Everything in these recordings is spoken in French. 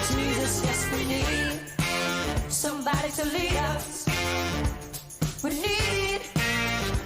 Jesus, yes, we need somebody to lead us. We need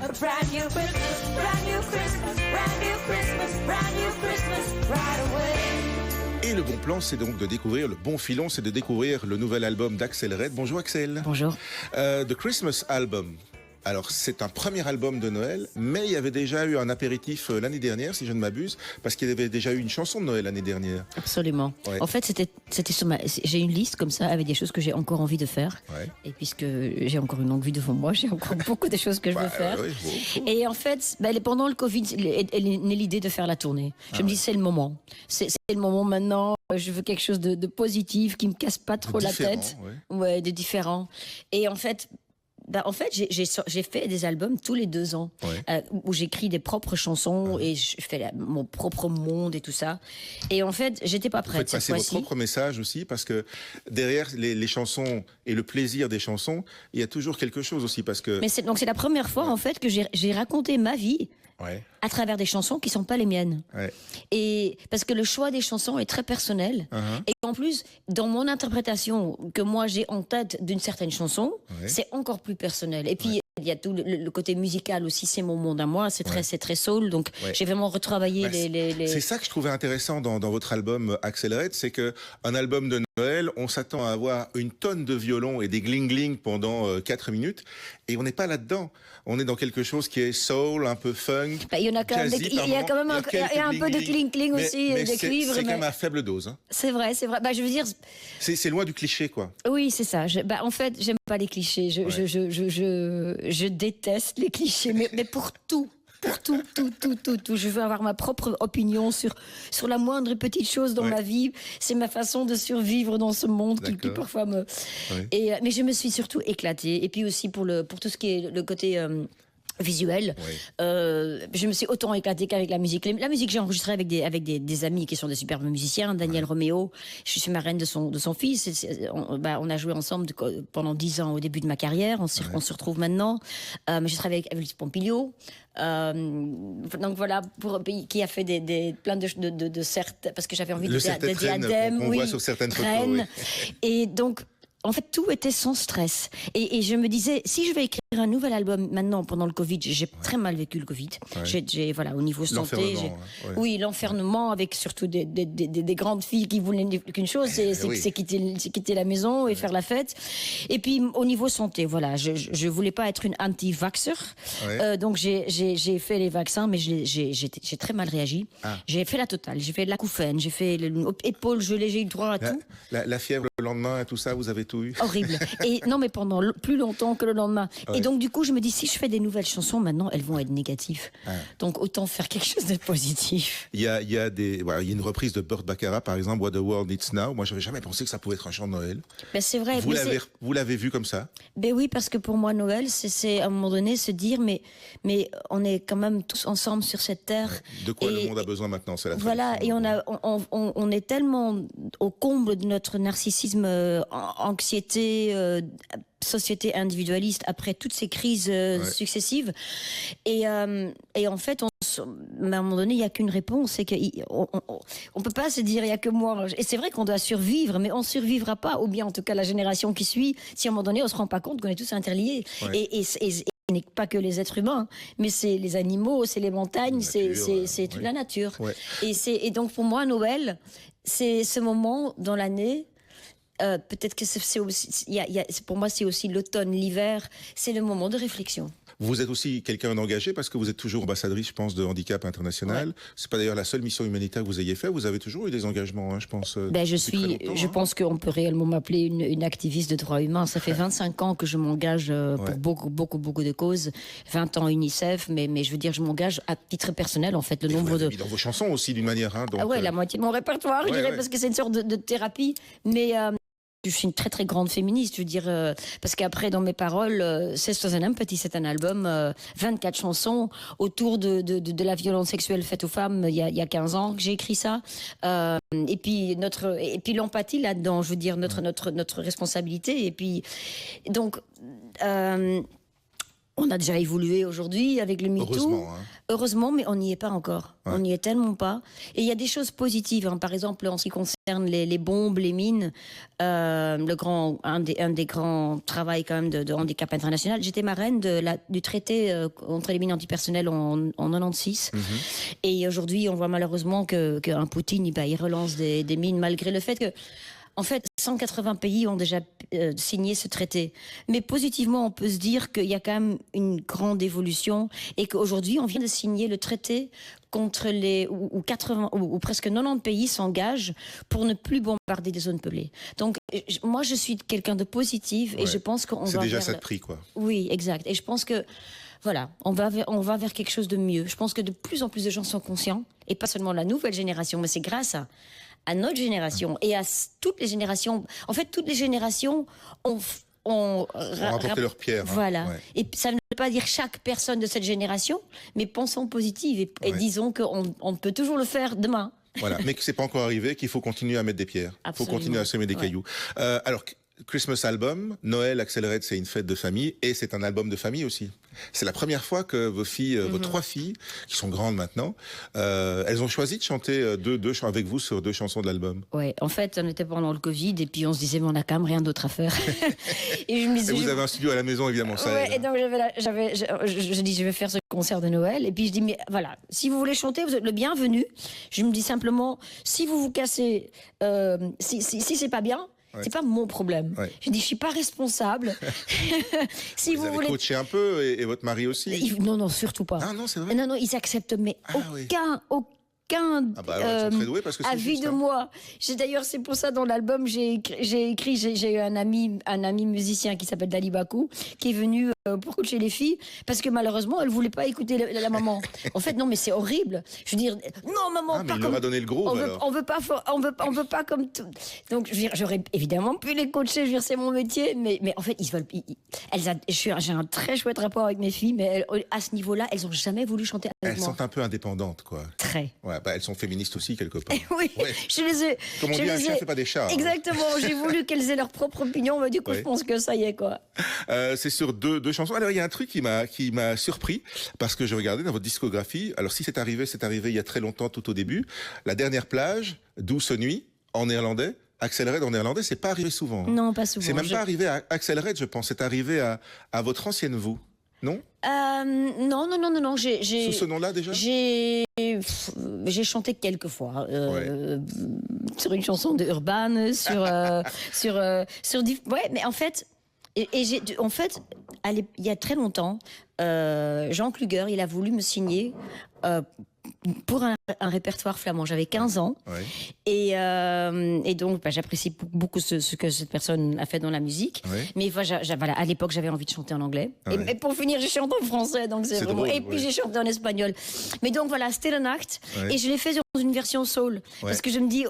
a brand new Christmas, brand new Christmas, brand new Christmas, brand new Christmas, right away. Et le bon plan, c'est donc de découvrir, le bon filon, c'est de découvrir le nouvel album d'Axel Red. Bonjour Axel. Bonjour. The Christmas Album. Alors, c'est un premier album de Noël, mais il y avait déjà eu un apéritif l'année dernière, si je ne m'abuse, parce qu'il y avait déjà eu une chanson de Noël l'année dernière. Absolument. Ouais. En fait, c'était sur j'ai une liste comme ça avec des choses que j'ai encore envie de faire. Ouais. Et puisque j'ai encore une longue vie devant moi, j'ai encore beaucoup de choses que je veux faire. Oui, faut. Et en fait, pendant le Covid, elle est née l'idée de faire la tournée. Je me dis, c'est le moment. C'est le moment maintenant. Je veux quelque chose de positif, qui me casse pas trop la tête. Ouais, de différent. Et en fait, j'ai fait des albums tous les 2 ans où j'écris des propres chansons et je fais mon propre monde et tout ça. Et en fait, j'étais pas prête cette fois-ci. Vous faites passer votre propre message aussi, parce que derrière les chansons et le plaisir des chansons, il y a toujours quelque chose aussi, parce que. Mais c'est la première fois en fait que j'ai raconté ma vie. Ouais. À travers des chansons qui sont pas les miennes. Ouais. Et parce que le choix des chansons est très personnel. Et en plus, dans mon interprétation que moi j'ai en tête d'une certaine chanson, c'est encore plus personnel. Et puis il y a tout le côté musical aussi, c'est mon monde à moi, c'est très soul. Donc j'ai vraiment retravaillé les. C'est ça que je trouvais intéressant dans votre album Axel Red, c'est que un album de Noël, on s'attend à avoir une tonne de violons et des gling-gling pendant 4 minutes, et on n'est pas là-dedans. On est dans quelque chose qui est soul, un peu funk. Il y en a quand même, il y a quand même un peu de cling-cling aussi, de cuivre. C'est quand même à faible dose. Hein. C'est vrai. Je veux dire. C'est loin du cliché, quoi. Oui, c'est ça. En fait, j'aime pas les clichés. Je déteste les clichés, mais pour tout. Pour tout. Je veux avoir ma propre opinion sur la moindre petite chose dans ma vie. C'est ma façon de survivre dans ce monde qui parfois me. Mais je me suis surtout éclatée. Et puis aussi pour tout ce qui est le côté. Visuel. Je me suis autant éclatée qu'avec la musique. La musique, j'ai enregistré avec des amis qui sont des superbes musiciens. Daniel Roméo, je suis marraine de son fils. On a joué ensemble pendant 10 ans au début de ma carrière. On se retrouve maintenant. Je travaille avec Elvis Pompilio. Donc voilà, qui a fait plein de certes, parce que j'avais envie de diadème. On voit sur certaines photos. Et donc, en fait, tout était sans stress. Et je me disais, si je vais écrire un nouvel album maintenant pendant le Covid, j'ai très mal vécu le Covid. J'ai au niveau santé, l'enfermement avec surtout des grandes filles qui voulaient qu'une chose, c'est quitter la maison et faire la fête. Et puis au niveau santé, voilà, je voulais pas être une anti-vaxxer, donc j'ai fait les vaccins, mais j'ai très mal réagi. J'ai fait la totale, j'ai fait de l'acouphène, j'ai fait l'épaule gelée, j'ai eu droit à tout. La fièvre le lendemain et tout ça, vous avez tout eu. Horrible. Et non, mais pendant plus longtemps que le lendemain. Et donc, du coup, je me dis, si je fais des nouvelles chansons, maintenant, elles vont être négatives. Donc, autant faire quelque chose de positif. Il y a une reprise de Burt Bacharach, par exemple, What the World Needs Now. Moi, j'avais jamais pensé que ça pouvait être un chant de Noël. C'est vrai. Vous l'avez vu comme ça? Oui, parce que pour moi, Noël, c'est à un moment donné se dire, mais on est quand même tous ensemble sur cette terre. De quoi le monde a besoin maintenant, c'est la Voilà, et on est tellement au comble de notre narcissisme, anxiété, société individualiste après toutes ces crises successives. Et en fait, à un moment donné, il n'y a qu'une réponse, c'est qu'on ne peut pas se dire il n'y a que moi. Et c'est vrai qu'on doit survivre, mais on ne survivra pas, ou bien en tout cas la génération qui suit, si à un moment donné on ne se rend pas compte qu'on est tous interliés. Et ce n'est pas que les êtres humains, mais c'est les animaux, c'est les montagnes, c'est toute la nature. Et donc pour moi, Noël, c'est ce moment dans l'année. Peut-être que c'est aussi, pour moi, c'est aussi l'automne, l'hiver, c'est le moment de réflexion. Vous êtes aussi quelqu'un d'engagé parce que vous êtes toujours ambassadrice, je pense, de Handicap International. C'est pas d'ailleurs la seule mission humanitaire que vous ayez fait. Vous avez toujours eu des engagements, hein, je pense. Je pense qu'on peut réellement m'appeler une activiste de droits humains. Ça fait 25 ans que je m'engage pour beaucoup de causes. 20 ans UNICEF, mais je veux dire, je m'engage à titre personnel, en fait. Vous l'avez mis dans vos chansons aussi, d'une manière. Hein, donc, la moitié de mon répertoire, je dirais, parce que c'est une sorte de thérapie. Mais je suis une très grande féministe, je veux dire, parce qu'après dans mes paroles, C'est un Empathy, c'est un album, 24 chansons autour de la violence sexuelle faite aux femmes. Il y a 15 ans que j'ai écrit ça, et puis l'empathie là-dedans, je veux dire notre responsabilité, et puis donc On a déjà évolué aujourd'hui avec le MeToo. Heureusement, hein. Heureusement, mais on n'y est pas encore. Ouais. On n'y est tellement pas. Et il y a des choses positives. Par exemple, en ce qui concerne les bombes, les mines, un des grands travaux quand même de handicap international. J'étais marraine du traité contre les mines antipersonnelles en 96. Et aujourd'hui, on voit malheureusement qu'un Poutine, il relance des mines malgré le fait que... En fait, 180 pays ont déjà signé ce traité. Mais positivement, on peut se dire qu'il y a quand même une grande évolution et qu'aujourd'hui, on vient de signer le traité contre où 80 ou presque 90 pays s'engagent pour ne plus bombarder des zones peuplées. Donc, moi, je suis quelqu'un de positif et je pense qu'on va C'est déjà vers ça de prix, quoi. Oui, exact. Et je pense que voilà, on va vers quelque chose de mieux. Je pense que de plus en plus de gens sont conscients, et pas seulement la nouvelle génération, mais c'est grâce à notre génération et à toutes les générations. En fait, toutes les générations ont apporté leur pierre. Voilà. Hein. Ouais. Et ça ne veut pas dire chaque personne de cette génération, mais pensons positive et disons qu'on peut toujours le faire demain. Voilà, mais que c'est pas encore arrivé, qu'il faut continuer à mettre des pierres. Il faut continuer à semer des cailloux. Alors, Christmas Album, Noël Accelerate, c'est une fête de famille et c'est un album de famille aussi. C'est la première fois que vos filles, vos 3 filles, qui sont grandes maintenant, elles ont choisi de chanter deux avec vous sur 2 chansons de l'album. Ouais, en fait, on était pendant le Covid et puis on se disait mais on a quand même rien d'autre à faire. Et je me disais, et vous avez un studio à la maison évidemment, ça aide. Et donc je dis je vais faire ce concert de Noël et puis je dis mais voilà, si vous voulez chanter, vous êtes le bienvenu. Je me dis simplement si vous vous cassez, si c'est pas bien. C'est pas mon problème. Ouais. Je dis, je suis pas responsable. Si vous voulez coacher un peu et votre mari aussi. Non, surtout pas. Ah non, c'est vrai. Non, ils acceptent mais aucun avis de moi. D'ailleurs, c'est pour ça dans l'album j'ai écrit, j'ai eu un ami musicien qui s'appelle Dali Bakou qui est venu pour coacher les filles parce que malheureusement elle voulait pas écouter la maman. En fait non mais c'est horrible. Je veux dire non maman mais il leur a donné le gros. On veut pas comme tout. Donc je veux dire j'aurais évidemment pu les coacher. Je veux dire c'est mon métier mais en fait j'ai un très chouette rapport avec mes filles mais à ce niveau-là elles ont jamais voulu chanter avec moi. Elles sont un peu indépendantes quoi. Très. Ouais, elles sont féministes aussi quelque part. Oui, je les ai. Comme on dit, un chien fait pas des chats. Exactement. J'ai voulu qu'elles aient leur propre opinion, mais du coup, je pense que ça y est quoi. C'est sur deux chansons. Alors il y a un truc qui m'a surpris parce que je regardais dans votre discographie. Alors si c'est arrivé il y a très longtemps, tout au début. La dernière plage, Douce nuit, en néerlandais. Accelerate en néerlandais, c'est pas arrivé souvent. Non, pas souvent. C'est même pas arrivé à Accelerate, je pense. C'est arrivé à votre ancienne vous. Non. Non. Sous ce nom-là déjà. J'ai chanté quelques fois sur une chanson de Urban, ouais, mais en fait, il y a très longtemps, Jean Kluger, il a voulu me signer pour un répertoire flamand. J'avais 15 ans. Ouais. Et donc, j'apprécie beaucoup ce que cette personne a fait dans la musique. Ouais. Mais voilà, à l'époque, j'avais envie de chanter en anglais. Ouais. Et pour finir, j'ai chanté en français. Donc c'est vraiment... drôle, et puis j'ai chanté en espagnol. Mais donc voilà, Stille Nacht. Ouais. Et je l'ai fait dans une version soul. Ouais. Parce que je me dis,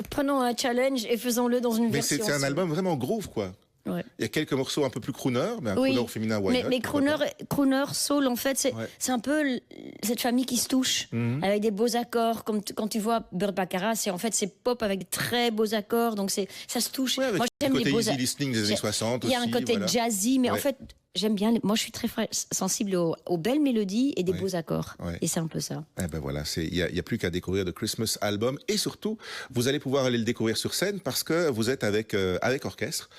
prenons un challenge et faisons-le dans une version soul. Mais c'est un album vraiment groove, quoi. Ouais. Il y a quelques morceaux un peu plus crooner, mais un crooner féminin. Mais crooner soul, en fait, c'est un peu cette famille qui se touche avec des beaux accords. Comme quand tu vois Burt Bacharach, c'est pop avec de très beaux accords, donc ça se touche. Ouais, moi, j'aime les beaux easy listening des années 60 aussi. Il y a un côté jazzy, mais en fait, j'aime bien. Moi, je suis très sensible aux belles mélodies et des beaux accords. Ouais. Et c'est un peu ça. Eh ben voilà, il y a plus qu'à découvrir The Christmas Album. Et surtout, vous allez pouvoir aller le découvrir sur scène parce que vous êtes avec orchestre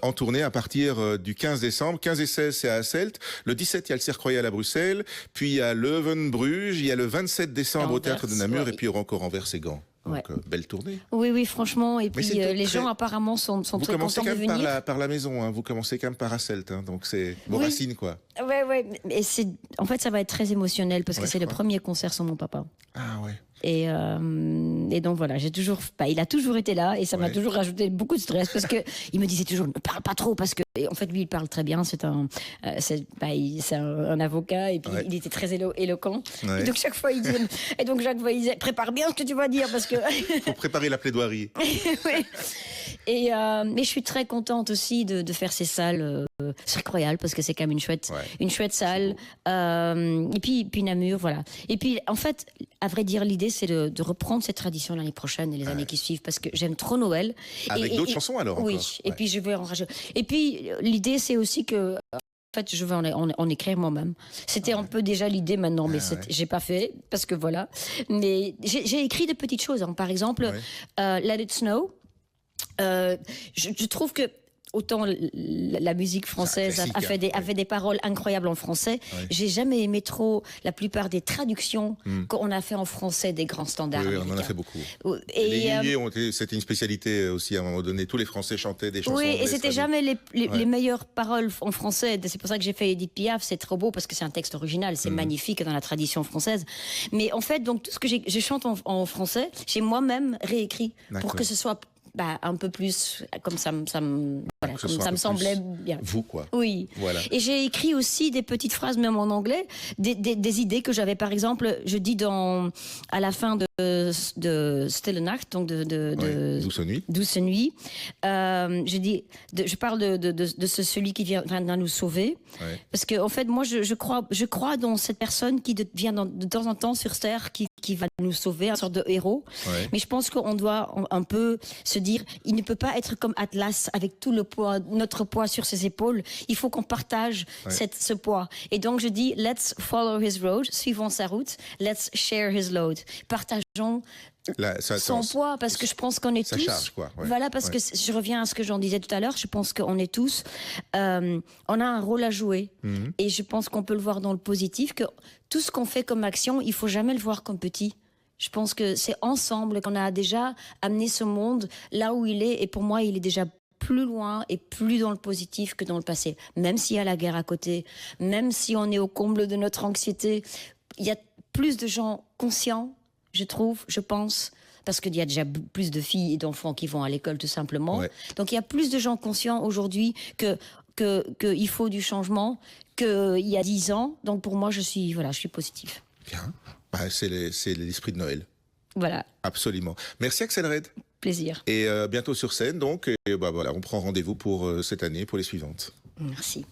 en tournée à partir du 15 décembre. 15 et 16, c'est à Hasselt. Le 17, il y a le Cirque Royal à Bruxelles. Puis il y a Leuven, Bruges. Il y a le 27 décembre au Théâtre de Namur. Et puis il y aura encore Anvers et Gand. Donc, belle tournée. Oui, franchement. Et puis, les gens, apparemment, sont très contents de venir. Vous commencez par la maison, hein. Vous commencez quand même par Hasselt. Hein. Donc, c'est vos racines, quoi. Oui. Et en fait, ça va être très émotionnel parce que c'est le premier concert sans mon papa. Ah, ouais. Et donc voilà, il a toujours été là et ça m'a toujours rajouté beaucoup de stress parce que il me disait toujours ne parle pas trop parce que en fait lui il parle très bien, c'est un avocat et puis il était très éloquent. Ouais. Et donc chaque fois il disait prépare bien ce que tu vas dire parce que faut préparer la plaidoirie. Oui. Mais je suis très contente aussi de faire ces salles Cirque Royal parce que c'est quand même une chouette salle. Et puis Namur, voilà. Et puis en fait, à vrai dire, l'idée c'est de reprendre cette tradition l'année prochaine et les années qui suivent parce que j'aime trop Noël. Avec d'autres chansons alors. Oui. Encore. Et puis je vais en rajouter. Et puis l'idée c'est aussi que fait, je vais en écrire moi-même. C'était un peu déjà l'idée maintenant, mais j'ai pas fait, parce que voilà. Mais j'ai écrit des petites choses. Hein. Par exemple, Let It Snow. Je trouve que autant la musique française a fait des paroles incroyables en français. Ouais. J'ai jamais aimé trop la plupart des traductions qu'on a fait en français des grands standards. Oui, on en a fait beaucoup. Et les yéyés, c'était une spécialité aussi à un moment donné. Tous les Français chantaient des chansons. Oui, et c'était jamais les meilleures paroles en français. C'est pour ça que j'ai fait Edith Piaf. C'est trop beau parce que c'est un texte original. C'est magnifique dans la tradition française. Mais en fait, donc tout ce que je chante en français, j'ai moi-même réécrit pour que ce soit un peu plus comme ça me semblait bien. Vous, quoi. Oui. Voilà. Et j'ai écrit aussi des petites phrases, même en anglais, des idées que j'avais. Par exemple, je dis à la fin de Stille Nacht, donc Douce Nuit. Douce Nuit, je parle de celui qui vient nous sauver. Ouais. Parce que, en fait, moi, je crois dans cette personne qui vient de temps en temps sur Terre, qui va nous sauver, une sorte de héros. Ouais. Mais je pense qu'on doit un peu se dire, il ne peut pas être comme Atlas avec tout le poids, notre poids sur ses épaules. Il faut qu'on partage ce poids. Et donc je dis, let's follow his road, suivons sa route, let's share his load. Partageons son poids, parce que je pense qu'on est tous... charge, quoi. Ouais. Voilà, parce que je reviens à ce que j'en disais tout à l'heure, je pense qu'on est tous... on a un rôle à jouer. Et je pense qu'on peut le voir dans le positif, que tout ce qu'on fait comme action, il faut jamais le voir comme petit. Je pense que c'est ensemble qu'on a déjà amené ce monde là où il est. Et pour moi, il est déjà plus loin et plus dans le positif que dans le passé. Même s'il y a la guerre à côté, même si on est au comble de notre anxiété, il y a plus de gens conscients, je pense, parce qu'il y a déjà plus de filles et d'enfants qui vont à l'école tout simplement. Ouais. Donc il y a plus de gens conscients aujourd'hui qu'il faut du changement qu'il y a 10 ans. Donc pour moi, je suis positive. Bien. C'est l'esprit de Noël. Voilà. Absolument. Merci Axelle Red. Plaisir. Et bientôt sur scène, donc. Et voilà, on prend rendez-vous pour cette année, pour les suivantes. Merci.